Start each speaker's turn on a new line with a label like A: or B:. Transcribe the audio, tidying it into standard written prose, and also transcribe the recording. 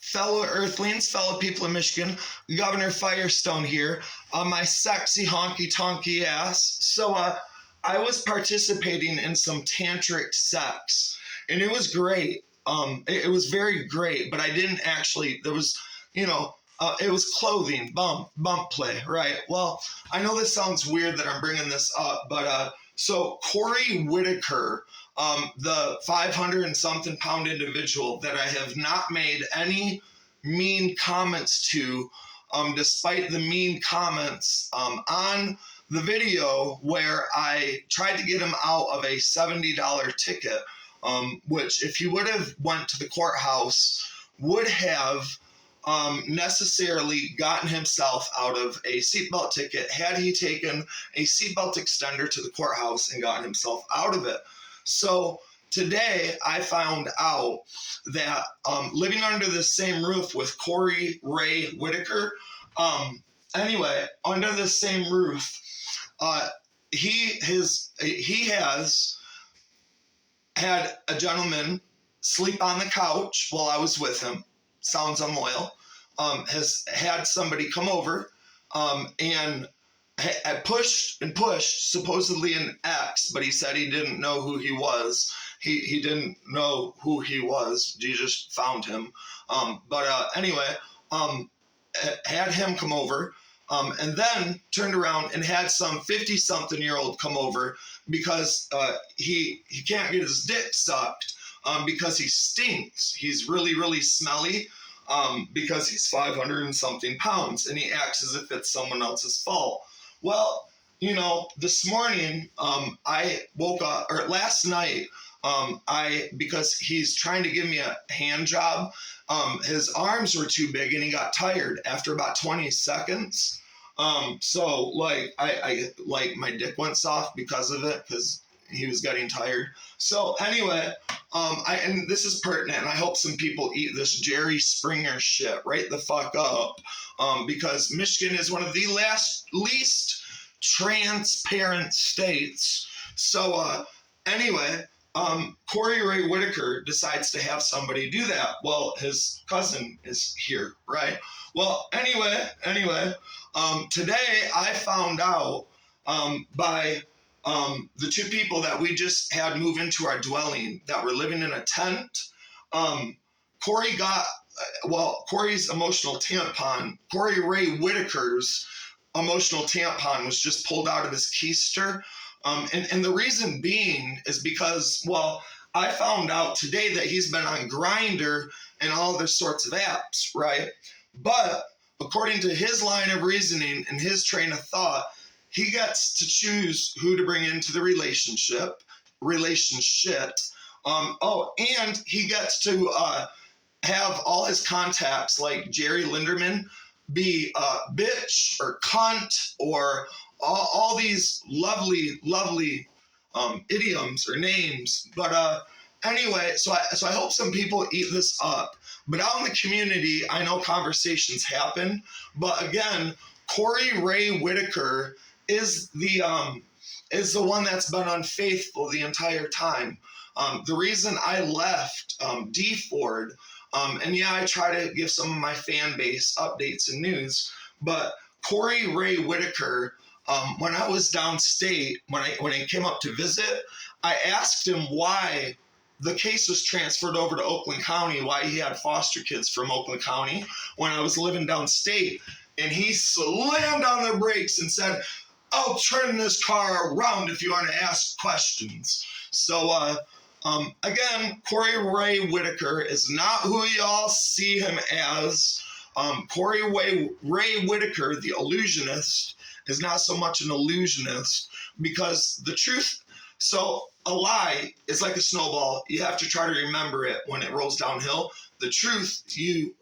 A: fellow Earthlings, fellow people of Michigan, Governor Firestone here on my sexy honky-tonky ass. So I was participating in some tantric sex, and it was great. It was very great, but I didn't actually, there was, it was clothing, bump play, right? Well, I know this sounds weird that I'm bringing this up, but so Cory Whittaker, the 500 and something pound individual that I have not made any mean comments to, despite the mean comments on the video where I tried to get him out of a $70 ticket, which if he would have went to the courthouse would have necessarily gotten himself out of a seatbelt ticket had he taken a seatbelt extender to the courthouse and gotten himself out of it. So today I found out that living under the same roof with Cory Ray Whittaker, under the same roof, he has had a gentleman sleep on the couch while I was with him. Sounds unloyal. Has had somebody come over and pushed, supposedly an ex, but he said he didn't know who he was. He didn't know who he was. You just found him. Had him come over and then turned around and had some 50-something-year-old come over because he can't get his dick sucked because he stinks. He's really, really smelly because he's 500 and something pounds, and he acts as if it's someone else's fault. Well, this morning I woke up, or last night, because he's trying to give me a hand job, his arms were too big and he got tired after about 20 seconds. So like my dick went soft because of it, because he was getting tired. So anyway, and this is pertinent, and I hope some people eat this Jerry Springer shit right the fuck up, because Michigan is one of the least transparent states. So Cory Ray Whittaker decides to have somebody do that. Well, his cousin is here, right? Well, anyway, today I found out by the two people that we just had move into our dwelling that were living in a tent. Cory's emotional tampon, Cory Ray Whittaker's emotional tampon was just pulled out of his keister. And the reason being is because, I found out today that he's been on Grindr and all other sorts of apps, right? But according to his line of reasoning and his train of thought, he gets to choose who to bring into the relationship. And he gets to have all his contacts, like Jerry Linderman, be bitch or cunt or all these lovely idioms or names. But so I hope some people eat this up. But out in the community, I know conversations happen. But again, Cory Ray Whittaker is the one that's been unfaithful the entire time. The reason I left D Ford, I try to give some of my fan base updates and news, but Cory Ray Whittaker, when I was downstate, when I came up to visit, I asked him why the case was transferred over to Oakland County, why he had foster kids from Oakland County when I was living downstate, and he slammed on the brakes and said, "I'll turn this car around if you want to ask questions." So, again, Cory Ray Whittaker is not who y'all see him as. Cory Ray Whittaker, the illusionist, is not so much an illusionist, because the truth, so a lie is like a snowball. You have to try to remember it when it rolls downhill. The truth, you